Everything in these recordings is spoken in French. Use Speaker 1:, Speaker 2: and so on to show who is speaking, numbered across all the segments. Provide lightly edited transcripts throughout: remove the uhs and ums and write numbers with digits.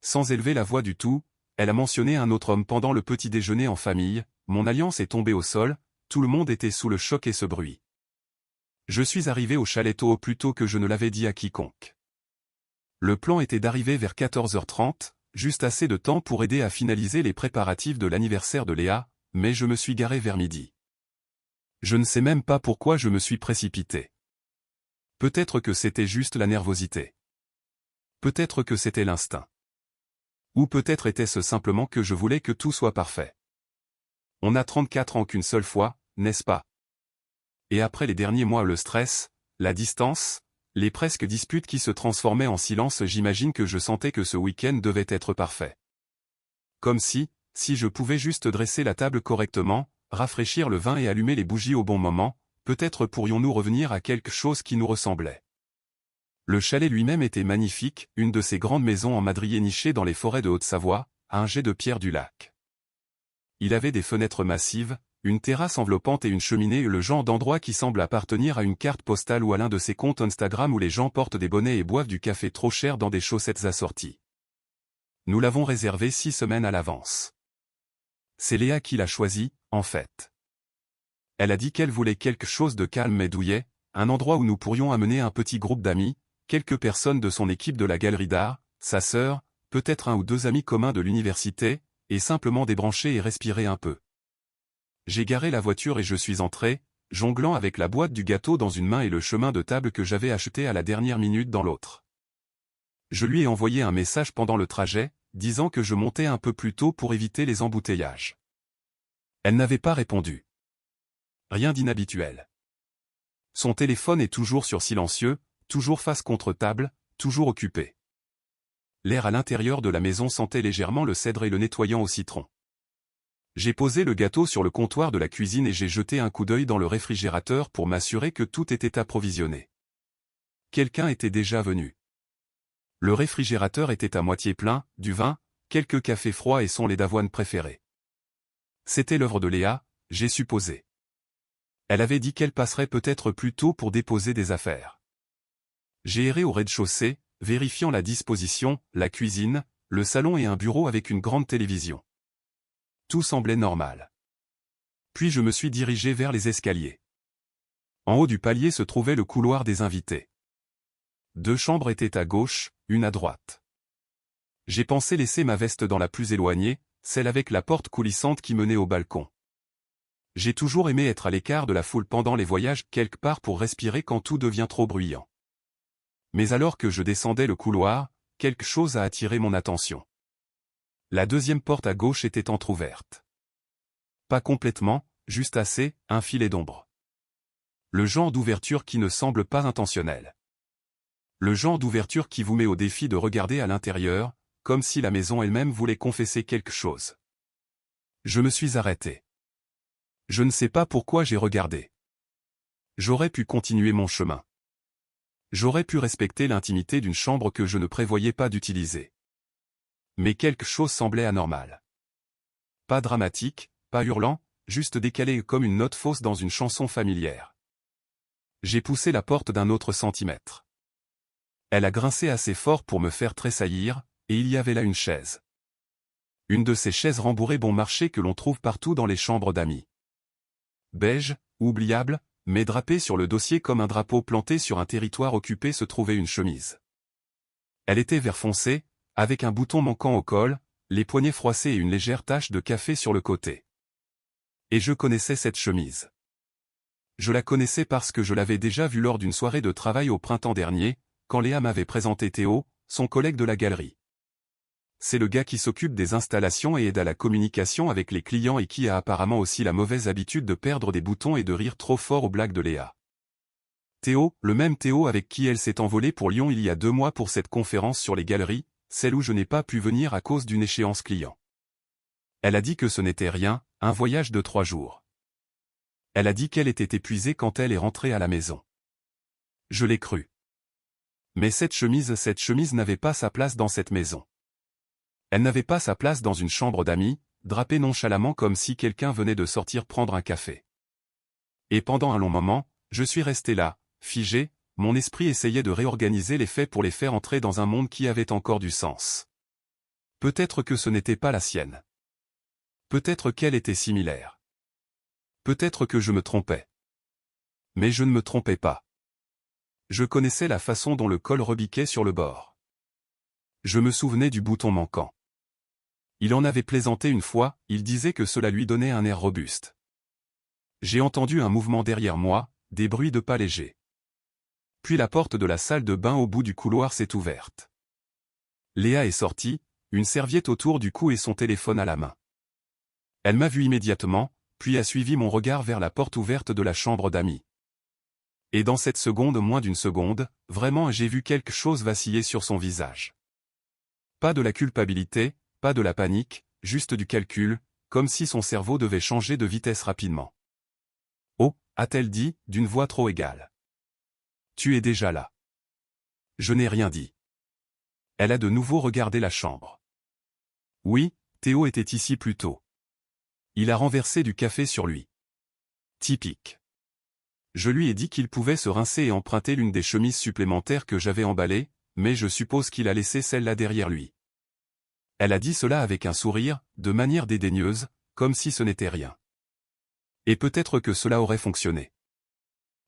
Speaker 1: Sans élever la voix du tout, elle a mentionné un autre homme pendant le petit déjeuner en famille, mon alliance est tombée au sol, tout le monde était sous le choc et ce bruit. Je suis arrivé au chalet tôt plus tôt que je ne l'avais dit à quiconque. Le plan était d'arriver vers 14h30, juste assez de temps pour aider à finaliser les préparatifs de l'anniversaire de Léa, mais je me suis garé vers midi. Je ne sais même pas pourquoi je me suis précipité. Peut-être que c'était juste la nervosité. Peut-être que c'était l'instinct. Ou peut-être était-ce simplement que je voulais que tout soit parfait. On a 34 ans qu'une seule fois, n'est-ce pas? Et après les derniers mois le stress, la distance, les presque disputes qui se transformaient en silence, j'imagine que je sentais que ce week-end devait être parfait. Comme si je pouvais juste dresser la table correctement, rafraîchir le vin et allumer les bougies au bon moment, peut-être pourrions-nous revenir à quelque chose qui nous ressemblait. Le chalet lui-même était magnifique, une de ces grandes maisons en madrier nichées dans les forêts de Haute-Savoie, à un jet de pierre du lac. Il avait des fenêtres massives, une terrasse enveloppante et une cheminée, le genre d'endroit qui semble appartenir à une carte postale ou à l'un de ces comptes Instagram où les gens portent des bonnets et boivent du café trop cher dans des chaussettes assorties. Nous l'avons réservé 6 semaines à l'avance. C'est Léa qui l'a choisi, en fait. Elle a dit qu'elle voulait quelque chose de calme et douillet, un endroit où nous pourrions amener un petit groupe d'amis, quelques personnes de son équipe de la galerie d'art, sa sœur, peut-être un ou deux amis communs de l'université, et simplement débrancher et respirer un peu. J'ai garé la voiture et je suis entré, jonglant avec la boîte du gâteau dans une main et le chemin de table que j'avais acheté à la dernière minute dans l'autre. Je lui ai envoyé un message pendant le trajet, disant que je montais un peu plus tôt pour éviter les embouteillages. Elle n'avait pas répondu. Rien d'inhabituel. Son téléphone est toujours sur silencieux, toujours face contre table, toujours occupé. L'air à l'intérieur de la maison sentait légèrement le cèdre et le nettoyant au citron. J'ai posé le gâteau sur le comptoir de la cuisine et j'ai jeté un coup d'œil dans le réfrigérateur pour m'assurer que tout était approvisionné. Quelqu'un était déjà venu. Le réfrigérateur était à moitié plein, du vin, quelques cafés froids et son lait d'avoine préféré. C'était l'œuvre de Léa, j'ai supposé. Elle avait dit qu'elle passerait peut-être plus tôt pour déposer des affaires. J'ai erré au rez-de-chaussée, vérifiant la disposition, la cuisine, le salon et un bureau avec une grande télévision. Tout semblait normal. Puis je me suis dirigé vers les escaliers. En haut du palier se trouvait le couloir des invités. 2 chambres étaient à gauche, une à droite. J'ai pensé laisser ma veste dans la plus éloignée, celle avec la porte coulissante qui menait au balcon. J'ai toujours aimé être à l'écart de la foule pendant les voyages, quelque part pour respirer quand tout devient trop bruyant. Mais alors que je descendais le couloir, quelque chose a attiré mon attention. La deuxième porte à gauche était entr'ouverte. Pas complètement, juste assez, un filet d'ombre. Le genre d'ouverture qui ne semble pas intentionnel. Le genre d'ouverture qui vous met au défi de regarder à l'intérieur, comme si la maison elle-même voulait confesser quelque chose. Je me suis arrêté. Je ne sais pas pourquoi j'ai regardé. J'aurais pu continuer mon chemin. J'aurais pu respecter l'intimité d'une chambre que je ne prévoyais pas d'utiliser. Mais quelque chose semblait anormal. Pas dramatique, pas hurlant, juste décalé comme une note fausse dans une chanson familière. J'ai poussé la porte d'un autre centimètre. Elle a grincé assez fort pour me faire tressaillir, et il y avait là une chaise. Une de ces chaises rembourrées bon marché que l'on trouve partout dans les chambres d'amis. Beige, oubliable, mais drapée sur le dossier comme un drapeau planté sur un territoire occupé se trouvait une chemise. Elle était vert foncé, avec un bouton manquant au col, les poignets froissés et une légère tache de café sur le côté. Et je connaissais cette chemise. Je la connaissais parce que je l'avais déjà vue lors d'une soirée de travail au printemps dernier, quand Léa m'avait présenté Théo, son collègue de la galerie. C'est le gars qui s'occupe des installations et aide à la communication avec les clients et qui a apparemment aussi la mauvaise habitude de perdre des boutons et de rire trop fort aux blagues de Léa. Théo, le même Théo avec qui elle s'est envolée pour Lyon il y a 2 mois pour cette conférence sur les galeries, celle où je n'ai pas pu venir à cause d'une échéance client. Elle a dit que ce n'était rien, un voyage de 3 jours. Elle a dit qu'elle était épuisée quand elle est rentrée à la maison. Je l'ai cru. Mais cette chemise n'avait pas sa place dans cette maison. Elle n'avait pas sa place dans une chambre d'amis, drapée nonchalamment comme si quelqu'un venait de sortir prendre un café. Et pendant un long moment, je suis resté là, figé, mon esprit essayait de réorganiser les faits pour les faire entrer dans un monde qui avait encore du sens. Peut-être que ce n'était pas la sienne. Peut-être qu'elle était similaire. Peut-être que je me trompais. Mais je ne me trompais pas. Je connaissais la façon dont le col rebiquait sur le bord. Je me souvenais du bouton manquant. Il en avait plaisanté une fois, il disait que cela lui donnait un air robuste. J'ai entendu un mouvement derrière moi, des bruits de pas légers. Puis la porte de la salle de bain au bout du couloir s'est ouverte. Léa est sortie, une serviette autour du cou et son téléphone à la main. Elle m'a vu immédiatement, puis a suivi mon regard vers la porte ouverte de la chambre d'amis. Et dans cette seconde, moins d'une seconde, vraiment j'ai vu quelque chose vaciller sur son visage. Pas de la culpabilité, pas de la panique, juste du calcul, comme si son cerveau devait changer de vitesse rapidement. « Oh » a-t-elle dit, d'une voix trop égale. « Tu es déjà là. » Je n'ai rien dit. Elle a de nouveau regardé la chambre. Oui, Théo était ici plus tôt. Il a renversé du café sur lui. Typique. Je lui ai dit qu'il pouvait se rincer et emprunter l'une des chemises supplémentaires que j'avais emballées, mais je suppose qu'il a laissé celle-là derrière lui. Elle a dit cela avec un sourire, de manière dédaigneuse, comme si ce n'était rien. Et peut-être que cela aurait fonctionné.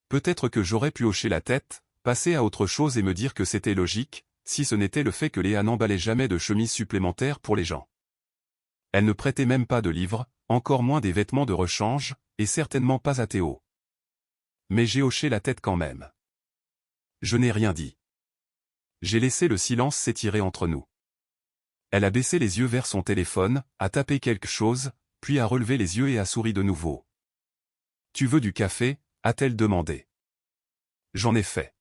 Speaker 1: Peut-être que j'aurais pu hocher la tête, passer à autre chose et me dire que c'était logique, si ce n'était le fait que Léa n'emballait jamais de chemises supplémentaires pour les gens. Elle ne prêtait même pas de livres, encore moins des vêtements de rechange, et certainement pas à Théo. Mais j'ai hoché la tête quand même. Je n'ai rien dit. J'ai laissé le silence s'étirer entre nous. Elle a baissé les yeux vers son téléphone, a tapé quelque chose, puis a relevé les yeux et a souri de nouveau. « Tu veux du café ?» a-t-elle demandé. J'en ai fait.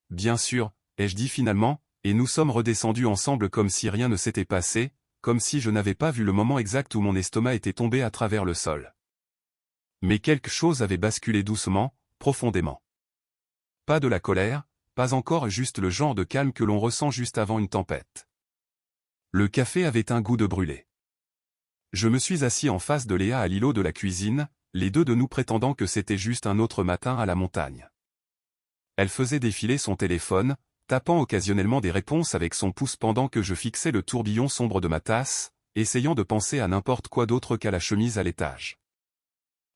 Speaker 1: Bien sûr, ai-je dit finalement, et nous sommes redescendus ensemble comme si rien ne s'était passé, comme si je n'avais pas vu le moment exact où mon estomac était tombé à travers le sol. Mais quelque chose avait basculé doucement, profondément. Pas de la colère, pas encore juste le genre de calme que l'on ressent juste avant une tempête. Le café avait un goût de brûlé. Je me suis assis en face de Léa à l'îlot de la cuisine, les deux de nous prétendant que c'était juste un autre matin à la montagne. Elle faisait défiler son téléphone, tapant occasionnellement des réponses avec son pouce pendant que je fixais le tourbillon sombre de ma tasse, essayant de penser à n'importe quoi d'autre qu'à la chemise à l'étage.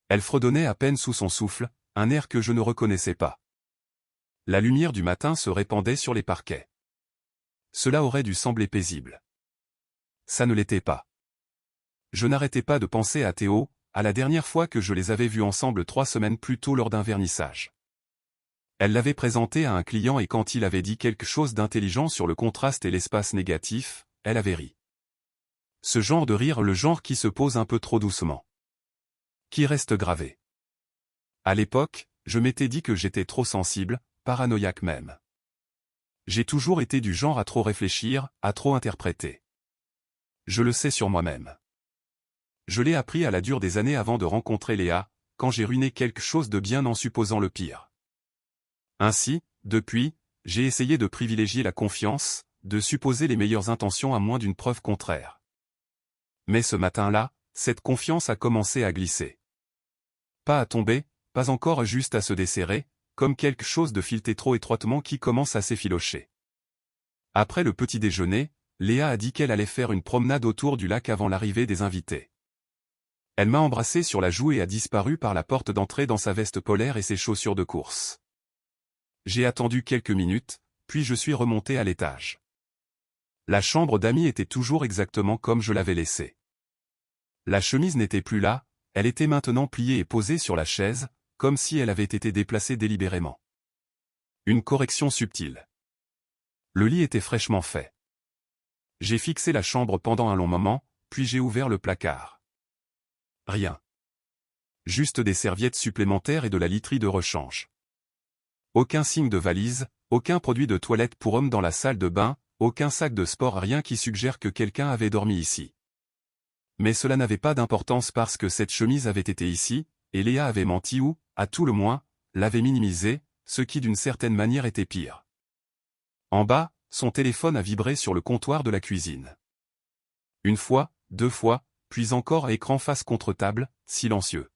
Speaker 1: Elle fredonnait à peine sous son souffle, un air que je ne reconnaissais pas. La lumière du matin se répandait sur les parquets. Cela aurait dû sembler paisible. Ça ne l'était pas. Je n'arrêtais pas de penser à Théo, à la dernière fois que je les avais vus ensemble 3 semaines plus tôt lors d'un vernissage. Elle l'avait présenté à un client et quand il avait dit quelque chose d'intelligent sur le contraste et l'espace négatif, elle avait ri. Ce genre de rire, le genre qui se pose un peu trop doucement. Qui reste gravé. À l'époque, je m'étais dit que j'étais trop sensible, paranoïaque même. J'ai toujours été du genre à trop réfléchir, à trop interpréter. Je le sais sur moi-même. Je l'ai appris à la dure des années avant de rencontrer Léa, quand j'ai ruiné quelque chose de bien en supposant le pire. Ainsi, depuis, j'ai essayé de privilégier la confiance, de supposer les meilleures intentions à moins d'une preuve contraire. Mais ce matin-là, cette confiance a commencé à glisser. Pas à tomber, pas encore juste à se desserrer, comme quelque chose de fileté trop étroitement qui commence à s'effilocher. Après le petit déjeuner, Léa a dit qu'elle allait faire une promenade autour du lac avant l'arrivée des invités. Elle m'a embrassé sur la joue et a disparu par la porte d'entrée dans sa veste polaire et ses chaussures de course. J'ai attendu quelques minutes, puis je suis remonté à l'étage. La chambre d'amis était toujours exactement comme je l'avais laissée. La chemise n'était plus là, elle était maintenant pliée et posée sur la chaise, comme si elle avait été déplacée délibérément. Une correction subtile. Le lit était fraîchement fait. J'ai fixé la chambre pendant un long moment, puis j'ai ouvert le placard. Rien. Juste des serviettes supplémentaires et de la literie de rechange. Aucun signe de valise, aucun produit de toilette pour homme dans la salle de bain, aucun sac de sport, rien qui suggère que quelqu'un avait dormi ici. Mais cela n'avait pas d'importance parce que cette chemise avait été ici, et Léa avait menti ou, à tout le moins, l'avait minimisé, ce qui d'une certaine manière était pire. En bas, son téléphone a vibré sur le comptoir de la cuisine. Une fois, 2 fois, puis encore écran face contre table, silencieux.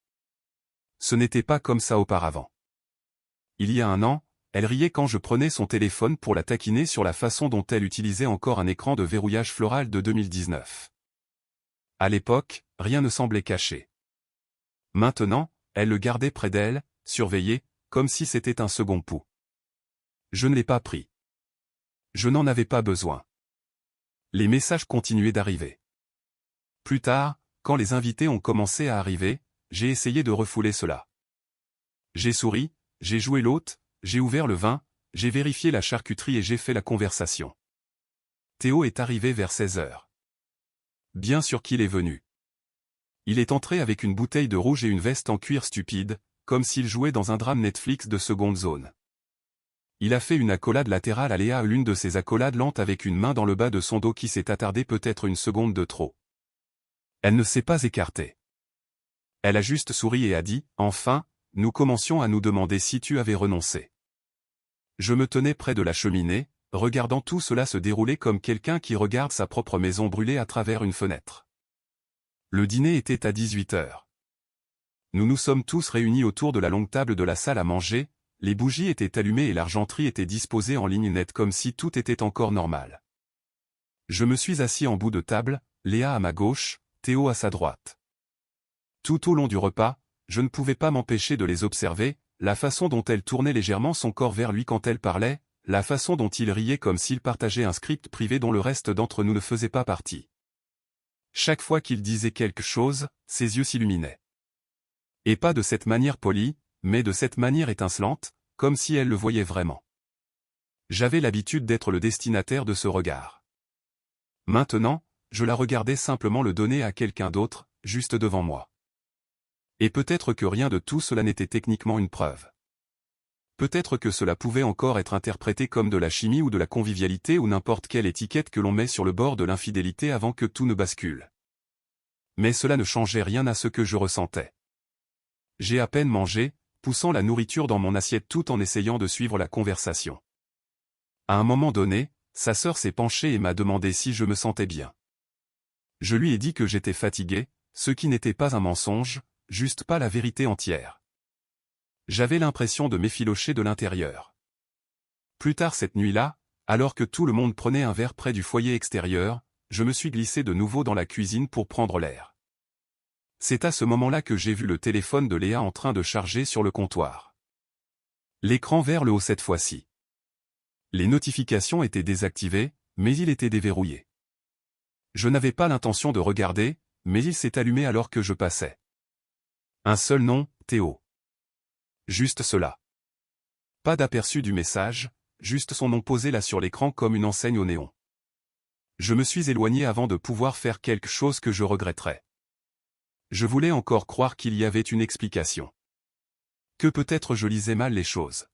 Speaker 1: Ce n'était pas comme ça auparavant. Il y a un an, Elle riait quand je prenais son téléphone pour la taquiner sur la façon dont elle utilisait encore un écran de verrouillage floral de 2019. À l'époque, rien ne semblait caché. Maintenant, elle le gardait près d'elle, surveillé, comme si c'était un second pouls. Je ne l'ai pas pris. Je n'en avais pas besoin. Les messages continuaient d'arriver. Plus tard, quand les invités ont commencé à arriver, j'ai essayé de refouler cela. J'ai souri, j'ai joué l'hôte, j'ai ouvert le vin, j'ai vérifié la charcuterie et j'ai fait la conversation. Théo est arrivé vers 16 heures. Bien sûr qu'il est venu. Il est entré avec une bouteille de rouge et une veste en cuir stupide, comme s'il jouait dans un drame Netflix de seconde zone. Il a fait une accolade latérale à Léa, l'une de ces accolades lentes avec une main dans le bas de son dos qui s'est attardée peut-être une seconde de trop. Elle ne s'est pas écartée. Elle a juste souri et a dit, enfin, nous commencions à nous demander si tu avais renoncé. Je me tenais près de la cheminée, regardant tout cela se dérouler comme quelqu'un qui regarde sa propre maison brûler à travers une fenêtre. Le dîner était à 18 heures. Nous nous sommes tous réunis autour de la longue table de la salle à manger, les bougies étaient allumées et l'argenterie était disposée en ligne nette comme si tout était encore normal. Je me suis assis en bout de table, Léa à ma gauche, Théo à sa droite. Tout au long du repas, je ne pouvais pas m'empêcher de les observer, la façon dont elle tournait légèrement son corps vers lui quand elle parlait, la façon dont il riait comme s'il partageait un script privé dont le reste d'entre nous ne faisait pas partie. Chaque fois qu'il disait quelque chose, ses yeux s'illuminaient. Et pas de cette manière polie, mais de cette manière étincelante, comme si elle le voyait vraiment. J'avais l'habitude d'être le destinataire de ce regard. Maintenant, je la regardais simplement le donner à quelqu'un d'autre, juste devant moi. Et peut-être que rien de tout cela n'était techniquement une preuve. Peut-être que cela pouvait encore être interprété comme de la chimie ou de la convivialité ou n'importe quelle étiquette que l'on met sur le bord de l'infidélité avant que tout ne bascule. Mais cela ne changeait rien à ce que je ressentais. J'ai à peine mangé, poussant la nourriture dans mon assiette tout en essayant de suivre la conversation. À un moment donné, sa sœur s'est penchée et m'a demandé si je me sentais bien. Je lui ai dit que j'étais fatigué, ce qui n'était pas un mensonge, juste pas la vérité entière. J'avais l'impression de m'effilocher de l'intérieur. Plus tard cette nuit-là, alors que tout le monde prenait un verre près du foyer extérieur, je me suis glissé de nouveau dans la cuisine pour prendre l'air. C'est à ce moment-là que j'ai vu le téléphone de Léa en train de charger sur le comptoir. L'écran vers le haut cette fois-ci. Les notifications étaient désactivées, mais il était déverrouillé. Je n'avais pas l'intention de regarder, mais il s'est allumé alors que je passais. Un seul nom, Théo. Juste cela. Pas d'aperçu du message, juste son nom posé là sur l'écran comme une enseigne au néon. Je me suis éloigné avant de pouvoir faire quelque chose que je regretterais. Je voulais encore croire qu'il y avait une explication. Que peut-être je lisais mal les choses.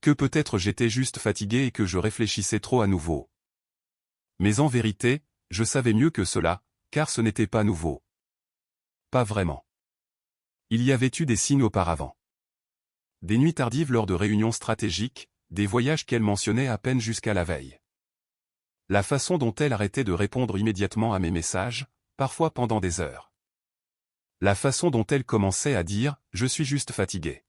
Speaker 1: Que peut-être j'étais juste fatigué et que je réfléchissais trop à nouveau. Mais en vérité, je savais mieux que cela, car ce n'était pas nouveau. Pas vraiment. Il y avait eu des signes auparavant. Des nuits tardives lors de réunions stratégiques, des voyages qu'elle mentionnait à peine jusqu'à la veille. La façon dont elle arrêtait de répondre immédiatement à mes messages, parfois pendant des heures. La façon dont elle commençait à dire « je suis juste fatigué ».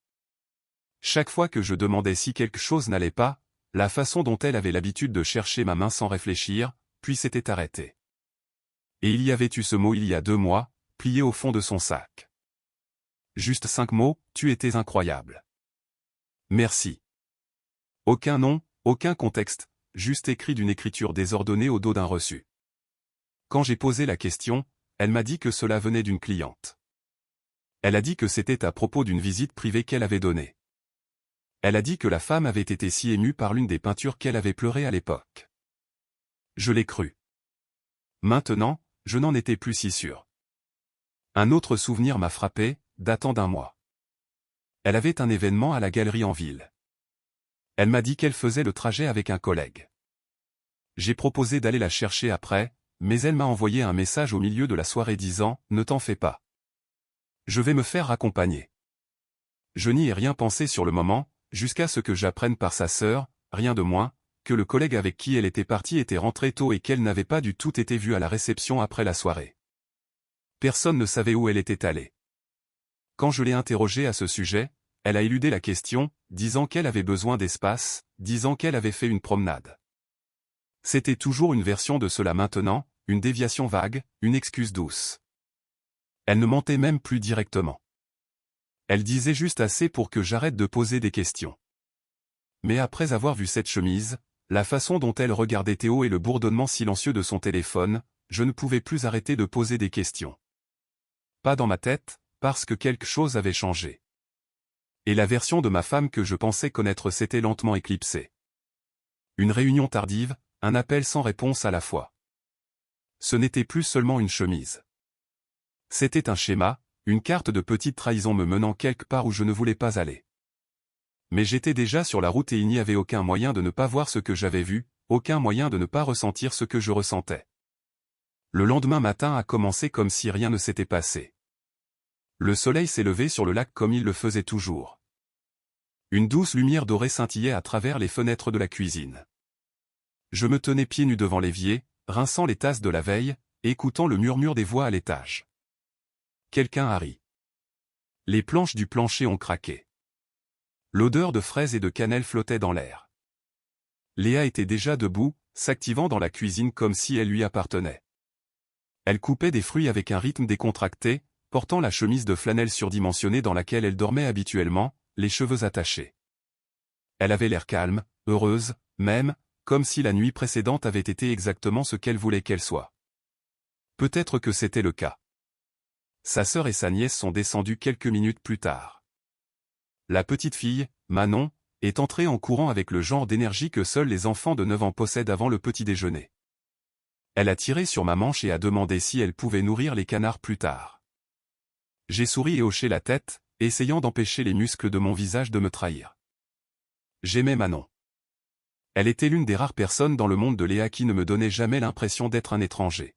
Speaker 1: Chaque fois que je demandais si quelque chose n'allait pas, la façon dont elle avait l'habitude de chercher ma main sans réfléchir, puis s'était arrêtée. Et il y avait eu ce mot il y a 2 mois, plié au fond de son sac. Juste 5 mots, tu étais incroyable. Merci. Aucun nom, aucun contexte, juste écrit d'une écriture désordonnée au dos d'un reçu. Quand j'ai posé la question, elle m'a dit que cela venait d'une cliente. Elle a dit que c'était à propos d'une visite privée qu'elle avait donnée. Elle a dit que la femme avait été si émue par l'une des peintures qu'elle avait pleuré à l'époque. Je l'ai cru. Maintenant, je n'en étais plus si sûr. Un autre souvenir m'a frappé, datant d'1 mois. Elle avait un événement à la galerie en ville. Elle m'a dit qu'elle faisait le trajet avec un collègue. J'ai proposé d'aller la chercher après, mais elle m'a envoyé un message au milieu de la soirée disant « Ne t'en fais pas. Je vais me faire raccompagner. » Je n'y ai rien pensé sur le moment, jusqu'à ce que j'apprenne par sa sœur, rien de moins, que le collègue avec qui elle était partie était rentré tôt et qu'elle n'avait pas du tout été vue à la réception après la soirée. Personne ne savait où elle était allée. Quand je l'ai interrogée à ce sujet, elle a éludé la question, disant qu'elle avait besoin d'espace, disant qu'elle avait fait une promenade. C'était toujours une version de cela maintenant, une déviation vague, une excuse douce. Elle ne mentait même plus directement. Elle disait juste assez pour que j'arrête de poser des questions. Mais après avoir vu cette chemise, la façon dont elle regardait Théo et le bourdonnement silencieux de son téléphone, je ne pouvais plus arrêter de poser des questions. Pas dans ma tête, parce que quelque chose avait changé. Et la version de ma femme que je pensais connaître s'était lentement éclipsée. Une réunion tardive, un appel sans réponse à la fois. Ce n'était plus seulement une chemise. C'était un schéma, une carte de petite trahison me menant quelque part où je ne voulais pas aller. Mais j'étais déjà sur la route et il n'y avait aucun moyen de ne pas voir ce que j'avais vu, aucun moyen de ne pas ressentir ce que je ressentais. Le lendemain matin a commencé comme si rien ne s'était passé. Le soleil s'est levé sur le lac comme il le faisait toujours. Une douce lumière dorée scintillait à travers les fenêtres de la cuisine. Je me tenais pieds nus devant l'évier, rinçant les tasses de la veille, écoutant le murmure des voix à l'étage. Quelqu'un a ri. Les planches du plancher ont craqué. L'odeur de fraises et de cannelle flottait dans l'air. Léa était déjà debout, s'activant dans la cuisine comme si elle lui appartenait. Elle coupait des fruits avec un rythme décontracté, portant la chemise de flanelle surdimensionnée dans laquelle elle dormait habituellement, les cheveux attachés. Elle avait l'air calme, heureuse, même, comme si la nuit précédente avait été exactement ce qu'elle voulait qu'elle soit. Peut-être que c'était le cas. Sa sœur et sa nièce sont descendues quelques minutes plus tard. La petite fille, Manon, est entrée en courant avec le genre d'énergie que seuls les enfants de 9 ans possèdent avant le petit déjeuner. Elle a tiré sur ma manche et a demandé si elle pouvait nourrir les canards plus tard. J'ai souri et hoché la tête, essayant d'empêcher les muscles de mon visage de me trahir. J'aimais Manon. Elle était l'une des rares personnes dans le monde de Léa qui ne me donnait jamais l'impression d'être un étranger.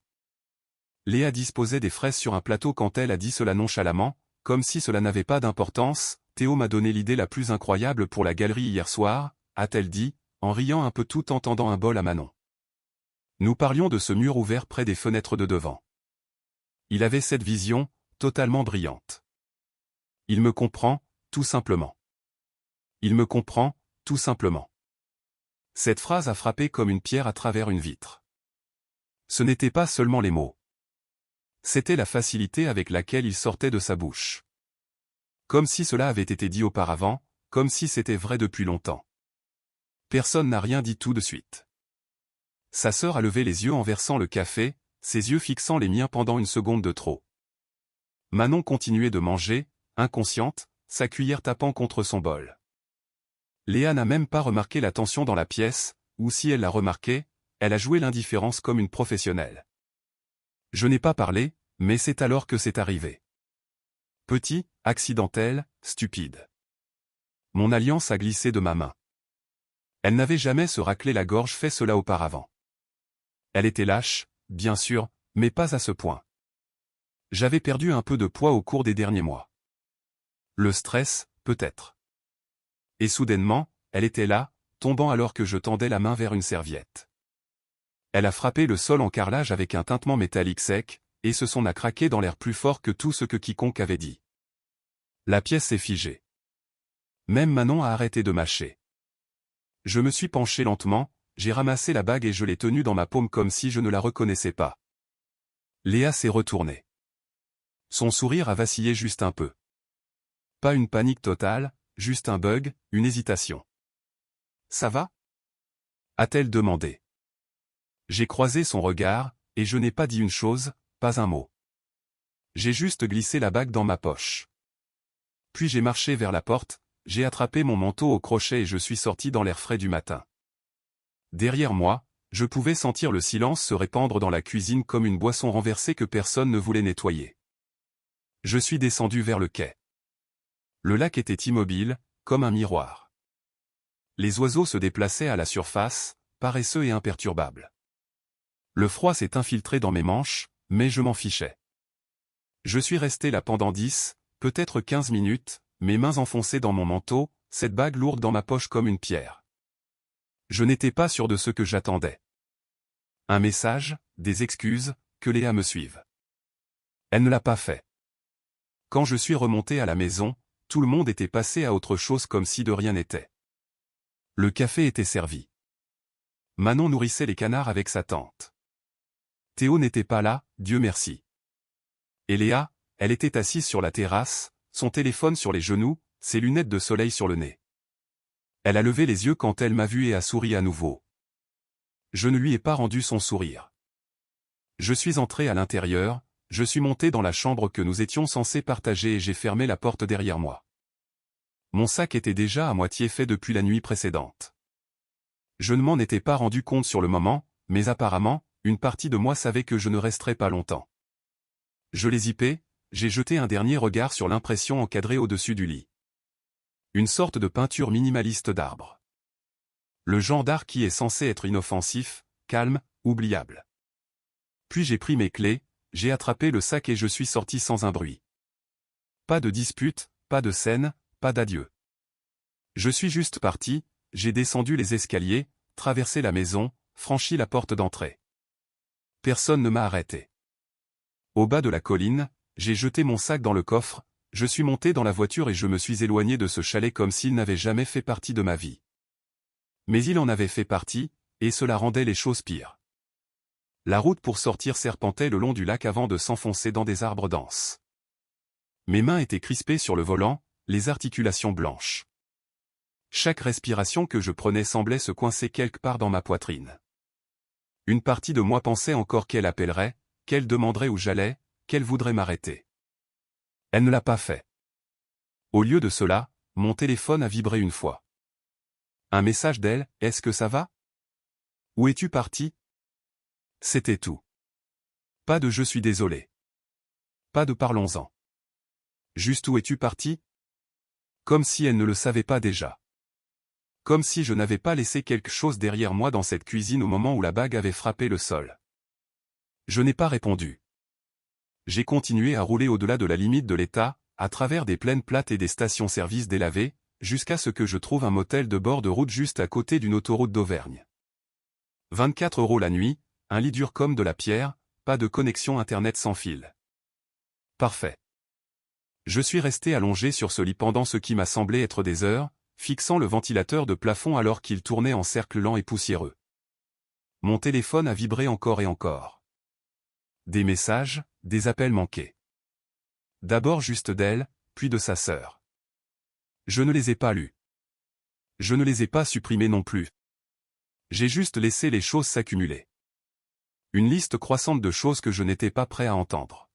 Speaker 1: Léa disposait des fraises sur un plateau quand elle a dit cela nonchalamment, comme si cela n'avait pas d'importance. Théo m'a donné l'idée la plus incroyable pour la galerie hier soir, a-t-elle dit, en riant un peu tout en tendant un bol à Manon. Nous parlions de ce mur ouvert près des fenêtres de devant. Il avait cette vision, totalement brillante. Il me comprend, tout simplement. Il me comprend, tout simplement. Cette phrase a frappé comme une pierre à travers une vitre. Ce n'étaient pas seulement les mots. C'était la facilité avec laquelle il sortait de sa bouche. Comme si cela avait été dit auparavant, comme si c'était vrai depuis longtemps. Personne n'a rien dit tout de suite. Sa sœur a levé les yeux en versant le café, ses yeux fixant les miens pendant une seconde de trop. Manon continuait de manger, inconsciente, sa cuillère tapant contre son bol. Léa n'a même pas remarqué la tension dans la pièce, ou si elle l'a remarqué, elle a joué l'indifférence comme une professionnelle. Je n'ai pas parlé, mais c'est alors que c'est arrivé. Petit, accidentel, stupide. Mon alliance a glissé de ma main. Elle n'avait jamais se racler la gorge fait cela auparavant. Elle était lâche, bien sûr, mais pas à ce point. J'avais perdu un peu de poids au cours des derniers mois. Le stress, peut-être. Et soudainement, elle était là, tombant alors que je tendais la main vers une serviette. Elle a frappé le sol en carrelage avec un tintement métallique sec, et ce son a craqué dans l'air plus fort que tout ce que quiconque avait dit. La pièce s'est figée. Même Manon a arrêté de mâcher. Je me suis penché lentement, j'ai ramassé la bague et je l'ai tenue dans ma paume comme si je ne la reconnaissais pas. Léa s'est retournée. Son sourire a vacillé juste un peu. Pas une panique totale, juste un bug, une hésitation. « Ça va ?» a-t-elle demandé. J'ai croisé son regard, et je n'ai pas dit une chose, pas un mot. J'ai juste glissé la bague dans ma poche. Puis j'ai marché vers la porte, j'ai attrapé mon manteau au crochet et je suis sorti dans l'air frais du matin. Derrière moi, je pouvais sentir le silence se répandre dans la cuisine comme une boisson renversée que personne ne voulait nettoyer. Je suis descendu vers le quai. Le lac était immobile, comme un miroir. Les oiseaux se déplaçaient à la surface, paresseux et imperturbables. Le froid s'est infiltré dans mes manches, mais je m'en fichais. Je suis resté là pendant 10, peut-être 15 minutes, mes mains enfoncées dans mon manteau, cette bague lourde dans ma poche comme une pierre. Je n'étais pas sûr de ce que j'attendais. Un message, des excuses, que Léa me suive. Elle ne l'a pas fait. Quand je suis remonté à la maison, tout le monde était passé à autre chose comme si de rien n'était. Le café était servi. Manon nourrissait les canards avec sa tante. Théo n'était pas là, Dieu merci. Et Léa, elle était assise sur la terrasse, son téléphone sur les genoux, ses lunettes de soleil sur le nez. Elle a levé les yeux quand elle m'a vu et a souri à nouveau. Je ne lui ai pas rendu son sourire. Je suis entré à l'intérieur, je suis monté dans la chambre que nous étions censés partager et j'ai fermé la porte derrière moi. Mon sac était déjà à moitié fait depuis la nuit précédente. Je ne m'en étais pas rendu compte sur le moment, mais apparemment, une partie de moi savait que je ne resterais pas longtemps. Je l'ai zippé, j'ai jeté un dernier regard sur l'impression encadrée au-dessus du lit. Une sorte de peinture minimaliste d'arbres. Le genre d'art qui est censé être inoffensif, calme, oubliable. Puis j'ai pris mes clés, j'ai attrapé le sac et je suis sorti sans un bruit. Pas de dispute, pas de scène, pas d'adieu. Je suis juste parti, j'ai descendu les escaliers, traversé la maison, franchi la porte d'entrée. Personne ne m'a arrêté. Au bas de la colline, j'ai jeté mon sac dans le coffre, je suis monté dans la voiture et je me suis éloigné de ce chalet comme s'il n'avait jamais fait partie de ma vie. Mais il en avait fait partie, et cela rendait les choses pires. La route pour sortir serpentait le long du lac avant de s'enfoncer dans des arbres denses. Mes mains étaient crispées sur le volant, les articulations blanches. Chaque respiration que je prenais semblait se coincer quelque part dans ma poitrine. Une partie de moi pensait encore qu'elle appellerait, qu'elle demanderait où j'allais, qu'elle voudrait m'arrêter. Elle ne l'a pas fait. Au lieu de cela, mon téléphone a vibré une fois. Un message d'elle, « Est-ce que ça va ? Où es-tu parti ?» C'était tout. Pas de « je suis désolé ». Pas de « parlons-en ». Juste « où es-tu parti ?» Comme si elle ne le savait pas déjà. Comme si je n'avais pas laissé quelque chose derrière moi dans cette cuisine au moment où la bague avait frappé le sol. Je n'ai pas répondu. J'ai continué à rouler au-delà de la limite de l'État, à travers des plaines plates et des stations-service délavées, jusqu'à ce que je trouve un motel de bord de route juste à côté d'une autoroute d'Auvergne. 24 € la nuit, un lit dur comme de la pierre, pas de connexion internet sans fil. Parfait. Je suis resté allongé sur ce lit pendant ce qui m'a semblé être des heures, fixant le ventilateur de plafond alors qu'il tournait en cercle lent et poussiéreux. Mon téléphone a vibré encore et encore. Des messages, des appels manqués. D'abord juste d'elle, puis de sa sœur. Je ne les ai pas lus. Je ne les ai pas supprimés non plus. J'ai juste laissé les choses s'accumuler. Une liste croissante de choses que je n'étais pas prêt à entendre.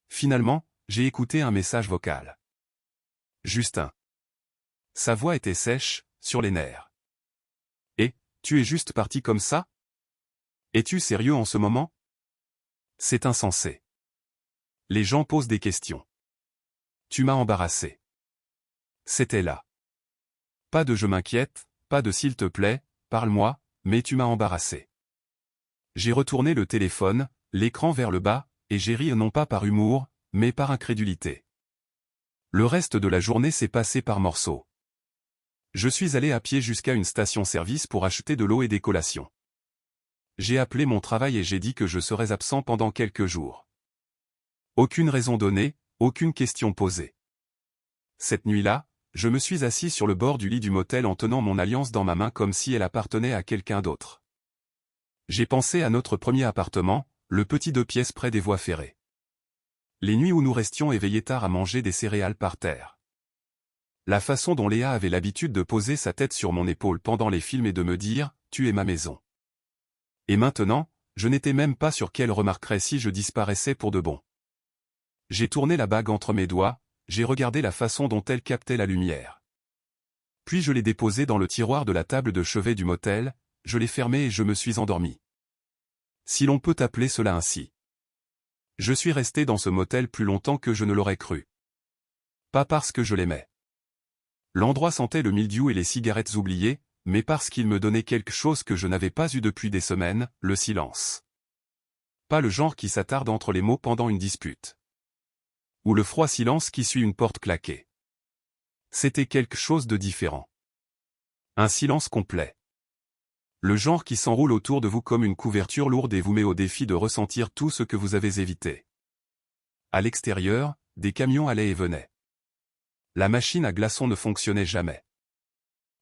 Speaker 1: Finalement, j'ai écouté un message vocal. Justin. Sa voix était sèche, sur les nerfs. Et, tu es juste parti comme ça ? Es-tu sérieux en ce moment ? C'est insensé. Les gens posent des questions. Tu m'as embarrassé. C'était là. Pas de je m'inquiète, pas de s'il te plaît, parle-moi, mais tu m'as embarrassé. J'ai retourné le téléphone, l'écran vers le bas, et j'ai ri non pas par humour, mais par incrédulité. Le reste de la journée s'est passé par morceaux. Je suis allé à pied jusqu'à une station-service pour acheter de l'eau et des collations. J'ai appelé mon travail et j'ai dit que je serais absent pendant quelques jours. Aucune raison donnée, aucune question posée. Cette nuit-là, je me suis assis sur le bord du lit du motel en tenant mon alliance dans ma main comme si elle appartenait à quelqu'un d'autre. J'ai pensé à notre premier appartement, le petit 2 pièces près des voies ferrées. Les nuits où nous restions éveillés tard à manger des céréales par terre. La façon dont Léa avait l'habitude de poser sa tête sur mon épaule pendant les films et de me dire « Tu es ma maison ». Et maintenant, je n'étais même pas sûr qu'elle remarquerait si je disparaissais pour de bon. J'ai tourné la bague entre mes doigts, j'ai regardé la façon dont elle captait la lumière. Puis je l'ai déposée dans le tiroir de la table de chevet du motel, je l'ai fermée et je me suis endormi. Si l'on peut appeler cela ainsi. Je suis resté dans ce motel plus longtemps que je ne l'aurais cru. Pas parce que je l'aimais. L'endroit sentait le mildiou et les cigarettes oubliées, mais parce qu'il me donnait quelque chose que je n'avais pas eu depuis des semaines, le silence. Pas le genre qui s'attarde entre les mots pendant une dispute. Ou le froid silence qui suit une porte claquée. C'était quelque chose de différent. Un silence complet. Le genre qui s'enroule autour de vous comme une couverture lourde et vous met au défi de ressentir tout ce que vous avez évité. À l'extérieur, des camions allaient et venaient. La machine à glaçons ne fonctionnait jamais.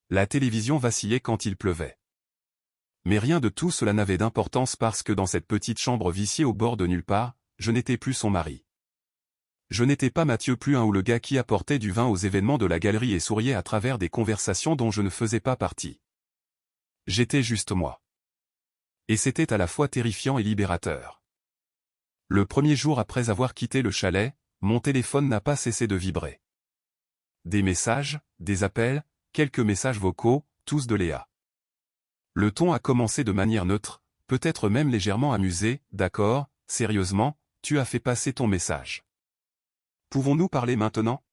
Speaker 1: La télévision vacillait quand il pleuvait. Mais rien de tout cela n'avait d'importance parce que dans cette petite chambre viciée au bord de nulle part, je n'étais plus son mari. Je n'étais pas Mathieu Pluin ou le gars qui apportait du vin aux événements de la galerie et souriait à travers des conversations dont je ne faisais pas partie. J'étais juste moi. Et c'était à la fois terrifiant et libérateur. Le premier jour après avoir quitté le chalet, mon téléphone n'a pas cessé de vibrer. Des messages, des appels, quelques messages vocaux, tous de Léa. Le ton a commencé de manière neutre, peut-être même légèrement amusé. D'accord, sérieusement, tu as fait passer ton message. Pouvons-nous parler maintenant?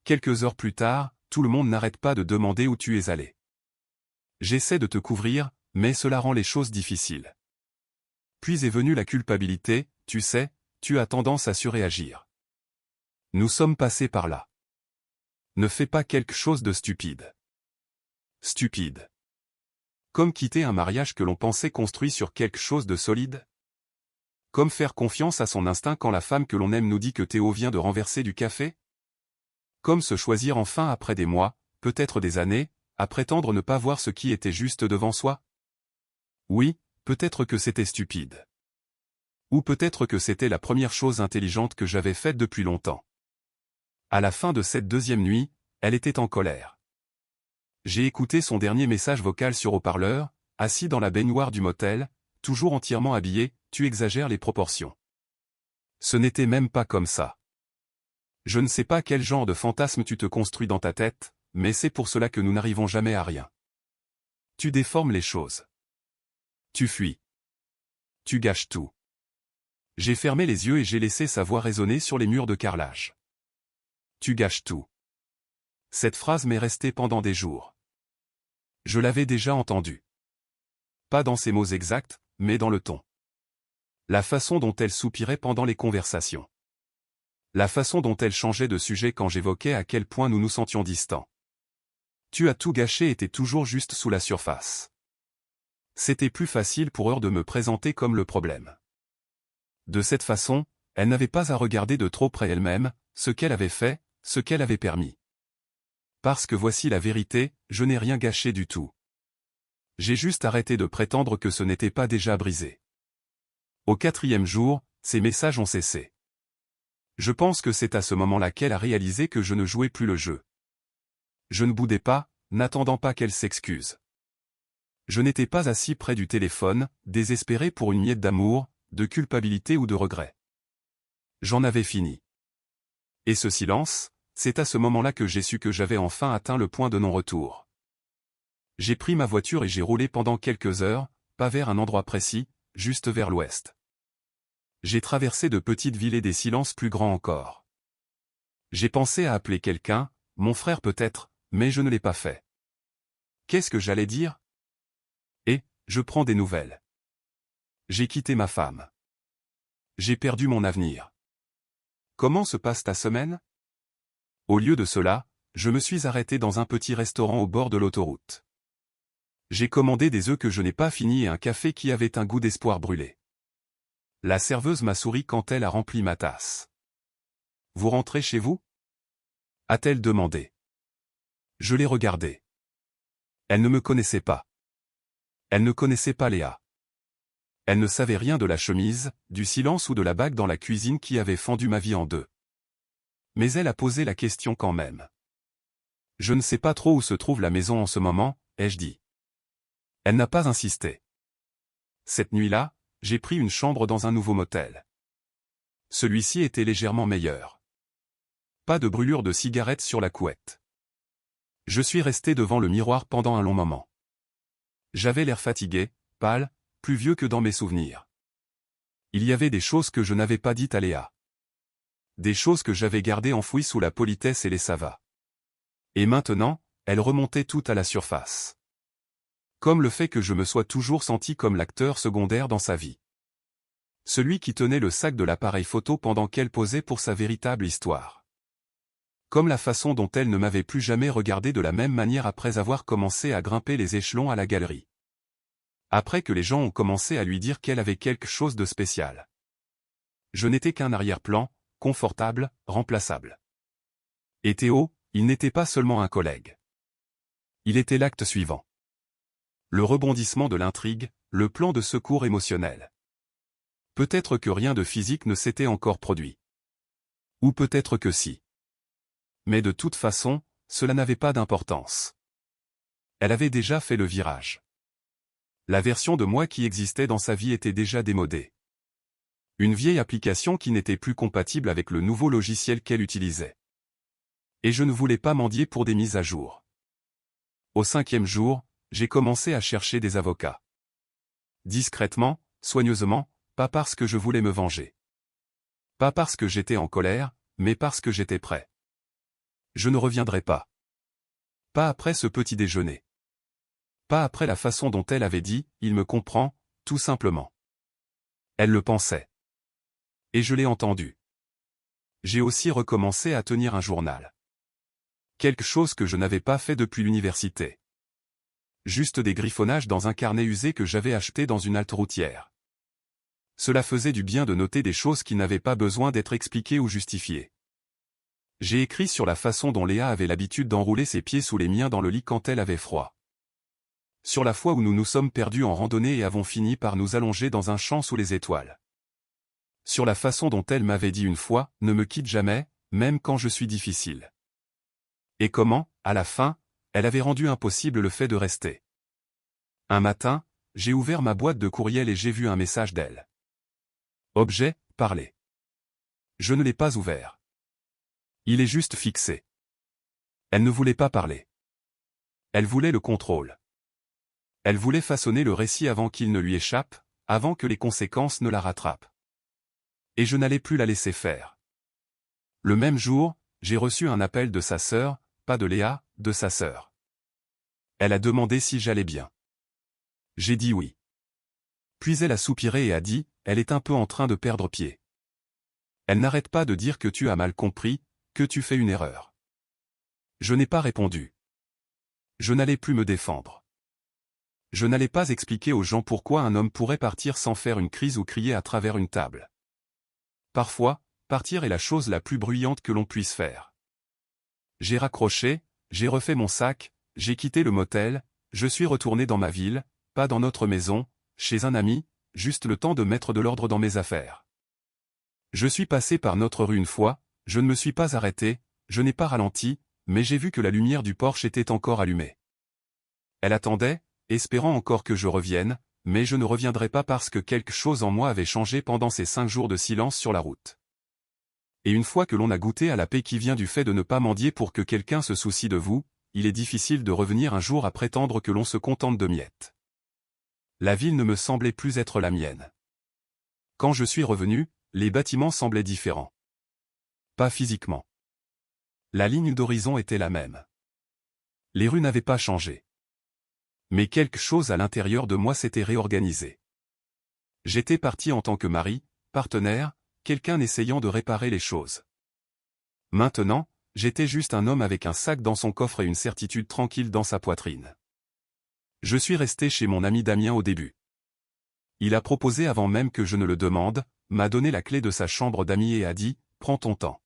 Speaker 1: Quelques heures plus tard, tout le monde n'arrête pas de demander où tu es allé. J'essaie de te couvrir, mais cela rend les choses difficiles. Puis est venue la culpabilité, tu sais, tu as tendance à surréagir. Nous sommes passés par là. Ne fais pas quelque chose de stupide. Stupide. Comme quitter un mariage que l'on pensait construit sur quelque chose de solide? Comme faire confiance à son instinct quand la femme que l'on aime nous dit que Théo vient de renverser du café? Comme se choisir enfin après des mois, peut-être des années, à prétendre ne pas voir ce qui était juste devant soi? Oui, peut-être que c'était stupide. Ou peut-être que c'était la première chose intelligente que j'avais faite depuis longtemps. À la fin de cette deuxième nuit, elle était en colère. J'ai écouté son dernier message vocal sur haut-parleur, assis dans la baignoire du motel, toujours entièrement habillé, tu exagères les proportions. Ce n'était même pas comme ça. Je ne sais pas quel genre de fantasme tu te construis dans ta tête, mais c'est pour cela que nous n'arrivons jamais à rien. Tu déformes les choses. Tu fuis. Tu gâches tout. J'ai fermé les yeux et j'ai laissé sa voix résonner sur les murs de carrelage. Tu gâches tout. Cette phrase m'est restée pendant des jours. Je l'avais déjà entendue. Pas dans ces mots exacts, mais dans le ton. La façon dont elle soupirait pendant les conversations. La façon dont elle changeait de sujet quand j'évoquais à quel point nous nous sentions distants. Tu as tout gâché était toujours juste sous la surface. C'était plus facile pour elle de me présenter comme le problème. De cette façon, elle n'avait pas à regarder de trop près elle-même, ce qu'elle avait fait, ce qu'elle avait permis. Parce que voici la vérité, je n'ai rien gâché du tout. J'ai juste arrêté de prétendre que ce n'était pas déjà brisé. Au 4e jour, ces messages ont cessé. Je pense que c'est à ce moment-là qu'elle a réalisé que je ne jouais plus le jeu. Je ne boudais pas, n'attendant pas qu'elle s'excuse. Je n'étais pas assis près du téléphone, désespéré pour une miette d'amour, de culpabilité ou de regret. J'en avais fini. Et ce silence, c'est à ce moment-là que j'ai su que j'avais enfin atteint le point de non-retour. J'ai pris ma voiture et j'ai roulé pendant quelques heures, pas vers un endroit précis, juste vers l'ouest. J'ai traversé de petites villes et des silences plus grands encore. J'ai pensé à appeler quelqu'un, mon frère peut-être, mais je ne l'ai pas fait. Qu'est-ce que j'allais dire? Et, je prends des nouvelles. J'ai quitté ma femme. J'ai perdu mon avenir. Comment se passe ta semaine? Au lieu de cela, je me suis arrêté dans un petit restaurant au bord de l'autoroute. J'ai commandé des œufs que je n'ai pas finis et un café qui avait un goût d'espoir brûlé. La serveuse m'a souri quand elle a rempli ma tasse. Vous rentrez chez vous? A-t-elle demandé. Je l'ai regardée. Elle ne me connaissait pas. Elle ne connaissait pas Léa. Elle ne savait rien de la chemise, du silence ou de la bague dans la cuisine qui avait fendu ma vie en deux. Mais elle a posé la question quand même. Je ne sais pas trop où se trouve la maison en ce moment, ai-je dit. Elle n'a pas insisté. Cette nuit-là, j'ai pris une chambre dans un nouveau motel. Celui-ci était légèrement meilleur. Pas de brûlure de cigarette sur la couette. Je suis resté devant le miroir pendant un long moment. J'avais l'air fatigué, pâle, plus vieux que dans mes souvenirs. Il y avait des choses que je n'avais pas dites à Léa. Des choses que j'avais gardées enfouies sous la politesse et les ça va. Et maintenant, elles remontaient toutes à la surface. Comme le fait que je me sois toujours senti comme l'acteur secondaire dans sa vie. Celui qui tenait le sac de l'appareil photo pendant qu'elle posait pour sa véritable histoire. Comme la façon dont elle ne m'avait plus jamais regardé de la même manière après avoir commencé à grimper les échelons à la galerie. Après que les gens ont commencé à lui dire qu'elle avait quelque chose de spécial. Je n'étais qu'un arrière-plan, confortable, remplaçable. Et Théo, il n'était pas seulement un collègue. Il était l'acte suivant. Le rebondissement de l'intrigue, le plan de secours émotionnel. Peut-être que rien de physique ne s'était encore produit. Ou peut-être que si. Mais de toute façon, cela n'avait pas d'importance. Elle avait déjà fait le virage. La version de moi qui existait dans sa vie était déjà démodée. Une vieille application qui n'était plus compatible avec le nouveau logiciel qu'elle utilisait. Et je ne voulais pas mendier pour des mises à jour. Au 5e jour, j'ai commencé à chercher des avocats. Discrètement, soigneusement, pas parce que je voulais me venger. Pas parce que j'étais en colère, mais parce que j'étais prêt. Je ne reviendrai pas. Pas après ce petit déjeuner. Pas après la façon dont elle avait dit « il me comprend », tout simplement. Elle le pensait. Et je l'ai entendu. J'ai aussi recommencé à tenir un journal. Quelque chose que je n'avais pas fait depuis l'université. Juste des griffonnages dans un carnet usé que j'avais acheté dans une halte routière. Cela faisait du bien de noter des choses qui n'avaient pas besoin d'être expliquées ou justifiées. J'ai écrit sur la façon dont Léa avait l'habitude d'enrouler ses pieds sous les miens dans le lit quand elle avait froid. Sur la fois où nous nous sommes perdus en randonnée et avons fini par nous allonger dans un champ sous les étoiles. Sur la façon dont elle m'avait dit une fois, ne me quitte jamais, même quand je suis difficile. Et comment, à la fin, elle avait rendu impossible le fait de rester. Un matin, j'ai ouvert ma boîte de courriel et j'ai vu un message d'elle. Objet, parler. Je ne l'ai pas ouvert. Il est juste fixé. Elle ne voulait pas parler. Elle voulait le contrôle. Elle voulait façonner le récit avant qu'il ne lui échappe, avant que les conséquences ne la rattrapent. Et je n'allais plus la laisser faire. Le même jour, j'ai reçu un appel de sa sœur, pas de Léa, de sa sœur. Elle a demandé si j'allais bien. J'ai dit oui. Puis elle a soupiré et a dit, elle est un peu en train de perdre pied. Elle n'arrête pas de dire que tu as mal compris, que tu fais une erreur. Je n'ai pas répondu. Je n'allais plus me défendre. Je n'allais pas expliquer aux gens pourquoi un homme pourrait partir sans faire une crise ou crier à travers une table. Parfois, partir est la chose la plus bruyante que l'on puisse faire. J'ai raccroché, j'ai refait mon sac, j'ai quitté le motel, je suis retourné dans ma ville, pas dans notre maison, chez un ami, juste le temps de mettre de l'ordre dans mes affaires. Je suis passé par notre rue une fois, je ne me suis pas arrêté, je n'ai pas ralenti, mais j'ai vu que la lumière du porche était encore allumée. Elle attendait, espérant encore que je revienne, mais je ne reviendrai pas parce que quelque chose en moi avait changé pendant ces 5 jours de silence sur la route. Et une fois que l'on a goûté à la paix qui vient du fait de ne pas mendier pour que quelqu'un se soucie de vous, il est difficile de revenir un jour à prétendre que l'on se contente de miettes. La ville ne me semblait plus être la mienne. Quand je suis revenu, les bâtiments semblaient différents. Pas physiquement. La ligne d'horizon était la même. Les rues n'avaient pas changé. Mais quelque chose à l'intérieur de moi s'était réorganisé. J'étais parti en tant que mari, partenaire, quelqu'un essayant de réparer les choses. Maintenant, j'étais juste un homme avec un sac dans son coffre et une certitude tranquille dans sa poitrine. Je suis resté chez mon ami Damien au début. Il a proposé avant même que je ne le demande, m'a donné la clé de sa chambre d'amis et a dit, prends ton temps.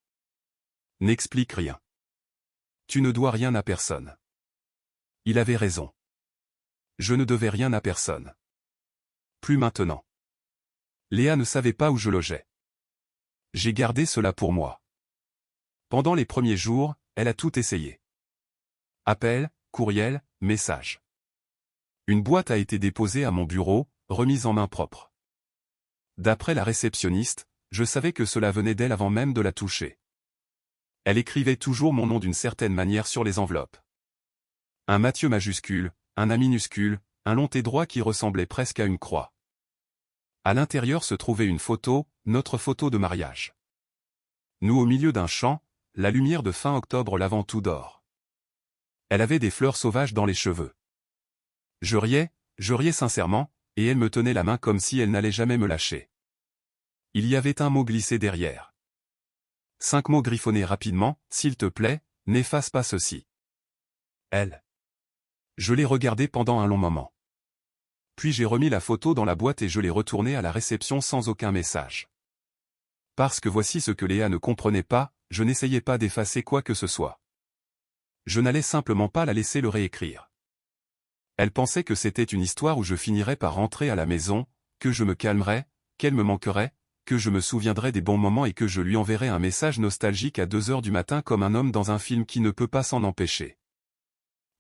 Speaker 1: N'explique rien. Tu ne dois rien à personne. Il avait raison. Je ne devais rien à personne. Plus maintenant. Léa ne savait pas où je logeais. J'ai gardé cela pour moi. Pendant les premiers jours, elle a tout essayé. Appel, courriel, message. Une boîte a été déposée à mon bureau, remise en main propre. D'après la réceptionniste, je savais que cela venait d'elle avant même de la toucher. Elle écrivait toujours mon nom d'une certaine manière sur les enveloppes. Un Mathieu majuscule, un A minuscule, un long T droit qui ressemblait presque à une croix. À l'intérieur se trouvait une photo, notre photo de mariage. Nous au milieu d'un champ, la lumière de fin octobre lavant tout d'or. Elle avait des fleurs sauvages dans les cheveux. Je riais sincèrement, et elle me tenait la main comme si elle n'allait jamais me lâcher. Il y avait un mot glissé derrière. 5 mots griffonnés rapidement, s'il te plaît, n'efface pas ceci. Elle. Je l'ai regardée pendant un long moment. Puis j'ai remis la photo dans la boîte et je l'ai retournée à la réception sans aucun message. Parce que voici ce que Léa ne comprenait pas, je n'essayais pas d'effacer quoi que ce soit. Je n'allais simplement pas la laisser le réécrire. Elle pensait que c'était une histoire où je finirais par rentrer à la maison, que je me calmerais, qu'elle me manquerait, que je me souviendrais des bons moments et que je lui enverrais un message nostalgique à 2 heures du matin comme un homme dans un film qui ne peut pas s'en empêcher.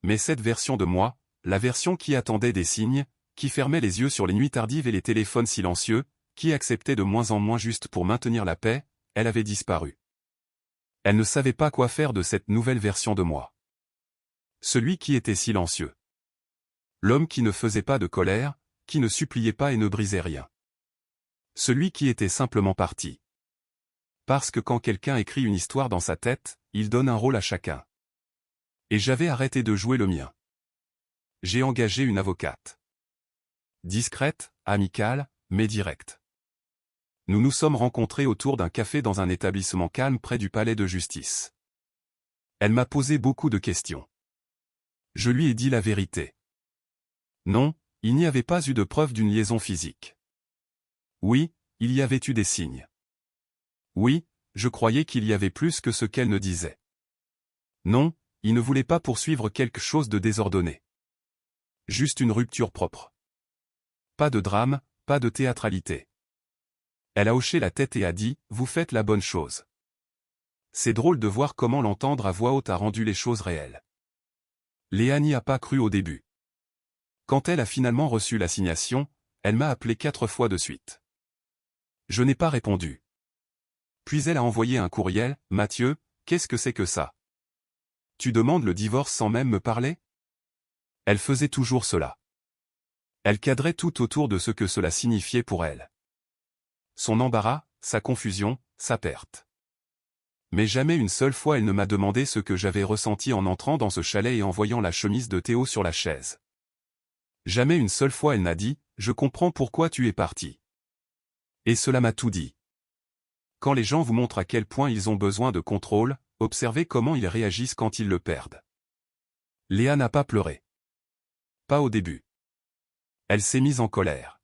Speaker 1: Mais cette version de moi, la version qui attendait des signes, qui fermait les yeux sur les nuits tardives et les téléphones silencieux, qui acceptait de moins en moins juste pour maintenir la paix, elle avait disparu. Elle ne savait pas quoi faire de cette nouvelle version de moi. Celui qui était silencieux. L'homme qui ne faisait pas de colère, qui ne suppliait pas et ne brisait rien. Celui qui était simplement parti. Parce que quand quelqu'un écrit une histoire dans sa tête, il donne un rôle à chacun. Et j'avais arrêté de jouer le mien. J'ai engagé une avocate. Discrète, amicale, mais directe. Nous nous sommes rencontrés autour d'un café dans un établissement calme près du palais de justice. Elle m'a posé beaucoup de questions. Je lui ai dit la vérité. Non, il n'y avait pas eu de preuve d'une liaison physique. Oui, il y avait eu des signes. Oui, je croyais qu'il y avait plus que ce qu'elle ne disait. Non, il ne voulait pas poursuivre quelque chose de désordonné. Juste une rupture propre. Pas de drame, pas de théâtralité. Elle a hoché la tête et a dit « Vous faites la bonne chose ». C'est drôle de voir comment l'entendre à voix haute a rendu les choses réelles. Léa n'y a pas cru au début. Quand elle a finalement reçu l'assignation, elle m'a appelé 4 fois de suite. Je n'ai pas répondu. Puis elle a envoyé un courriel « Mathieu, qu'est-ce que c'est que ça? Tu demandes le divorce sans même me parler ?» Elle faisait toujours cela. Elle cadrait tout autour de ce que cela signifiait pour elle. Son embarras, sa confusion, sa perte. Mais jamais une seule fois elle ne m'a demandé ce que j'avais ressenti en entrant dans ce chalet et en voyant la chemise de Théo sur la chaise. Jamais une seule fois elle n'a dit « Je comprends pourquoi tu es parti ». Et cela m'a tout dit. Quand les gens vous montrent à quel point ils ont besoin de contrôle, observez comment ils réagissent quand ils le perdent. Léa n'a pas pleuré. Pas au début. Elle s'est mise en colère.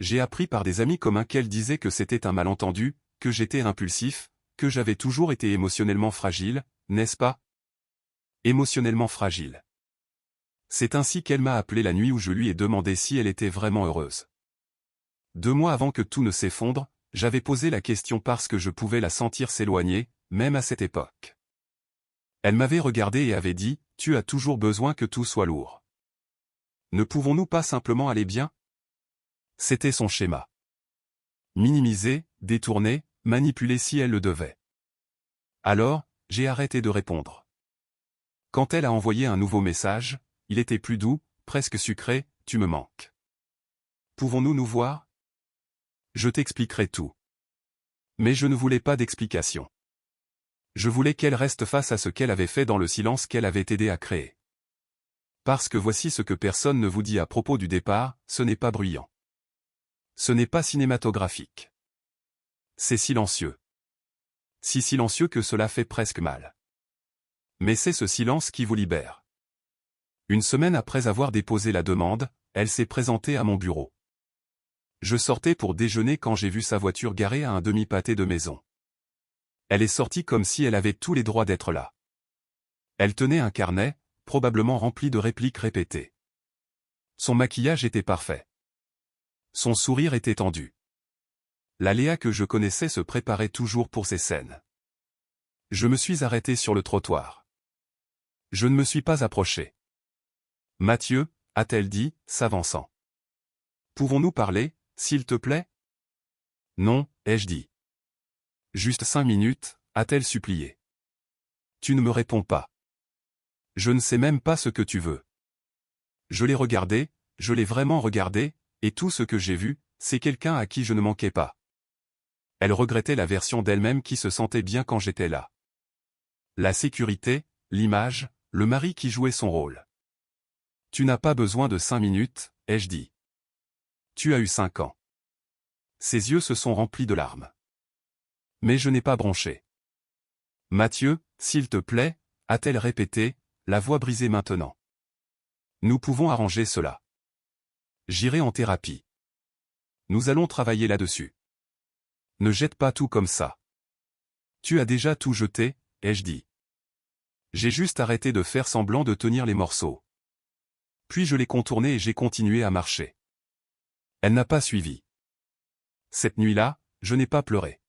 Speaker 1: J'ai appris par des amis communs qu'elle disait que c'était un malentendu, que j'étais impulsif, que j'avais toujours été émotionnellement fragile, n'est-ce pas? Émotionnellement fragile. C'est ainsi qu'elle m'a appelé la nuit où je lui ai demandé si elle était vraiment heureuse. 2 mois avant que tout ne s'effondre, j'avais posé la question parce que je pouvais la sentir s'éloigner, même à cette époque. Elle m'avait regardé et avait dit « Tu as toujours besoin que tout soit lourd. Ne pouvons-nous pas simplement aller bien ?» C'était son schéma. Minimiser, détourner, manipuler si elle le devait. Alors, j'ai arrêté de répondre. Quand elle a envoyé un nouveau message, il était plus doux, presque sucré, « Tu me manques. Pouvons-nous nous voir ? Je t'expliquerai tout. » Mais je ne voulais pas d'explication. Je voulais qu'elle reste face à ce qu'elle avait fait dans le silence qu'elle avait aidé à créer. Parce que voici ce que personne ne vous dit à propos du départ, ce n'est pas bruyant. Ce n'est pas cinématographique. C'est silencieux. Si silencieux que cela fait presque mal. Mais c'est ce silence qui vous libère. Une semaine après avoir déposé la demande, elle s'est présentée à mon bureau. Je sortais pour déjeuner quand j'ai vu sa voiture garée à un demi-pâté de maison. Elle est sortie comme si elle avait tous les droits d'être là. Elle tenait un carnet, probablement rempli de répliques répétées. Son maquillage était parfait. Son sourire était tendu. La Léa que je connaissais se préparait toujours pour ces scènes. Je me suis arrêté sur le trottoir. Je ne me suis pas approché. « Mathieu » a-t-elle dit, s'avançant. « Pouvons-nous parler, s'il te plaît ?»« Non » ai-je dit. « Juste 5 minutes » a-t-elle supplié. « Tu ne me réponds pas. Je ne sais même pas ce que tu veux. » Je l'ai regardé, je l'ai vraiment regardé, et tout ce que j'ai vu, c'est quelqu'un à qui je ne manquais pas. Elle regrettait la version d'elle-même qui se sentait bien quand j'étais là. La sécurité, l'image, le mari qui jouait son rôle. « Tu n'as pas besoin de 5 minutes, ai-je dit. Tu as eu 5 ans. » Ses yeux se sont remplis de larmes. Mais je n'ai pas bronché. « Mathieu, s'il te plaît » a-t-elle répété, la voix brisée maintenant. « Nous pouvons arranger cela. J'irai en thérapie. Nous allons travailler là-dessus. Ne jette pas tout comme ça. Tu as déjà tout jeté, ai-je dit. J'ai juste arrêté de faire semblant de tenir les morceaux. Puis je l'ai contourné et j'ai continué à marcher. Elle n'a pas suivi. Cette nuit-là, je n'ai pas pleuré.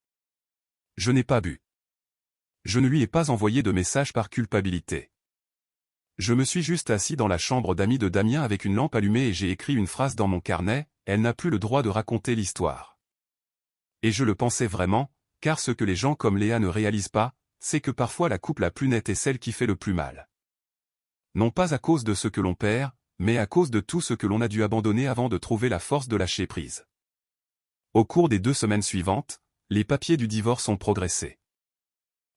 Speaker 1: Je n'ai pas bu. Je ne lui ai pas envoyé de message par culpabilité. Je me suis juste assis dans la chambre d'amis de Damien avec une lampe allumée et j'ai écrit une phrase dans mon carnet, elle n'a plus le droit de raconter l'histoire. Et je le pensais vraiment, car ce que les gens comme Léa ne réalisent pas, c'est que parfois la coupe la plus nette est celle qui fait le plus mal. Non pas à cause de ce que l'on perd, mais à cause de tout ce que l'on a dû abandonner avant de trouver la force de lâcher prise. Au cours des 2 semaines suivantes, les papiers du divorce ont progressé.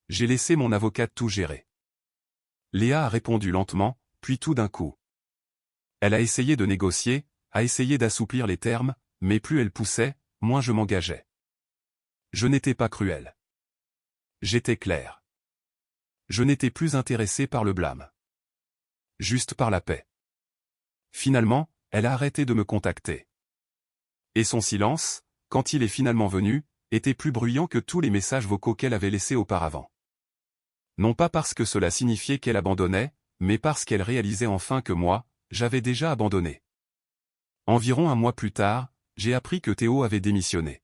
Speaker 1: J'ai laissé mon avocate tout gérer. Léa a répondu lentement, puis tout d'un coup. Elle a essayé de négocier, a essayé d'assouplir les termes, mais plus elle poussait, moins je m'engageais. Je n'étais pas cruel. J'étais clair. Je n'étais plus intéressé par le blâme. Juste par la paix. Finalement, elle a arrêté de me contacter. Et son silence, quand il est finalement venu, était plus bruyant que tous les messages vocaux qu'elle avait laissés auparavant. Non pas parce que cela signifiait qu'elle abandonnait, mais parce qu'elle réalisait enfin que moi, j'avais déjà abandonné. Environ 1 mois plus tard, j'ai appris que Théo avait démissionné.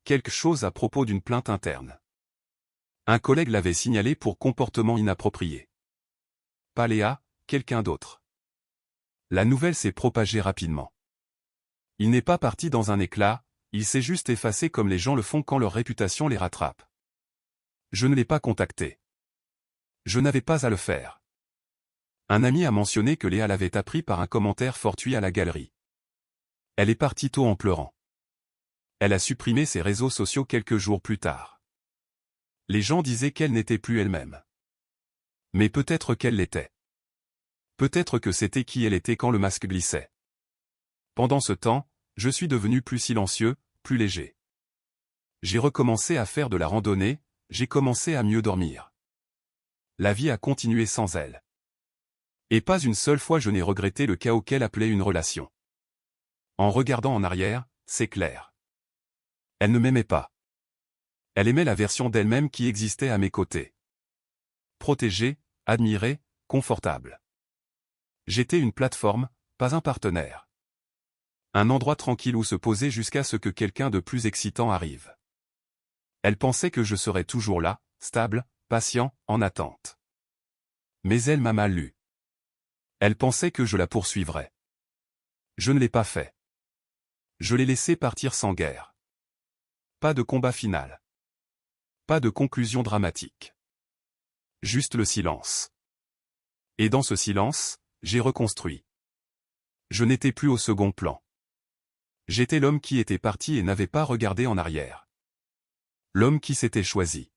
Speaker 1: Quelque chose à propos d'une plainte interne. Un collègue l'avait signalé pour comportement inapproprié. Pas Léa, quelqu'un d'autre. La nouvelle s'est propagée rapidement. Il n'est pas parti dans un éclat, il s'est juste effacé comme les gens le font quand leur réputation les rattrape. Je ne l'ai pas contacté. Je n'avais pas à le faire. Un ami a mentionné que Léa l'avait appris par un commentaire fortuit à la galerie. Elle est partie tôt en pleurant. Elle a supprimé ses réseaux sociaux quelques jours plus tard. Les gens disaient qu'elle n'était plus elle-même. Mais peut-être qu'elle l'était. Peut-être que c'était qui elle était quand le masque glissait. Pendant ce temps, je suis devenu plus silencieux, plus léger. J'ai recommencé à faire de la randonnée, j'ai commencé à mieux dormir. La vie a continué sans elle. Et pas une seule fois je n'ai regretté le chaos qu'elle appelait une relation. En regardant en arrière, c'est clair. Elle ne m'aimait pas. Elle aimait la version d'elle-même qui existait à mes côtés. Protégée, admirée, confortable. J'étais une plateforme, pas un partenaire. Un endroit tranquille où se poser jusqu'à ce que quelqu'un de plus excitant arrive. Elle pensait que je serais toujours là, stable, patient, en attente. Mais elle m'a mal lu. Elle pensait que je la poursuivrais. Je ne l'ai pas fait. Je l'ai laissée partir sans guerre. Pas de combat final. Pas de conclusion dramatique. Juste le silence. Et dans ce silence, j'ai reconstruit. Je n'étais plus au second plan. J'étais l'homme qui était parti et n'avait pas regardé en arrière. L'homme qui s'était choisi.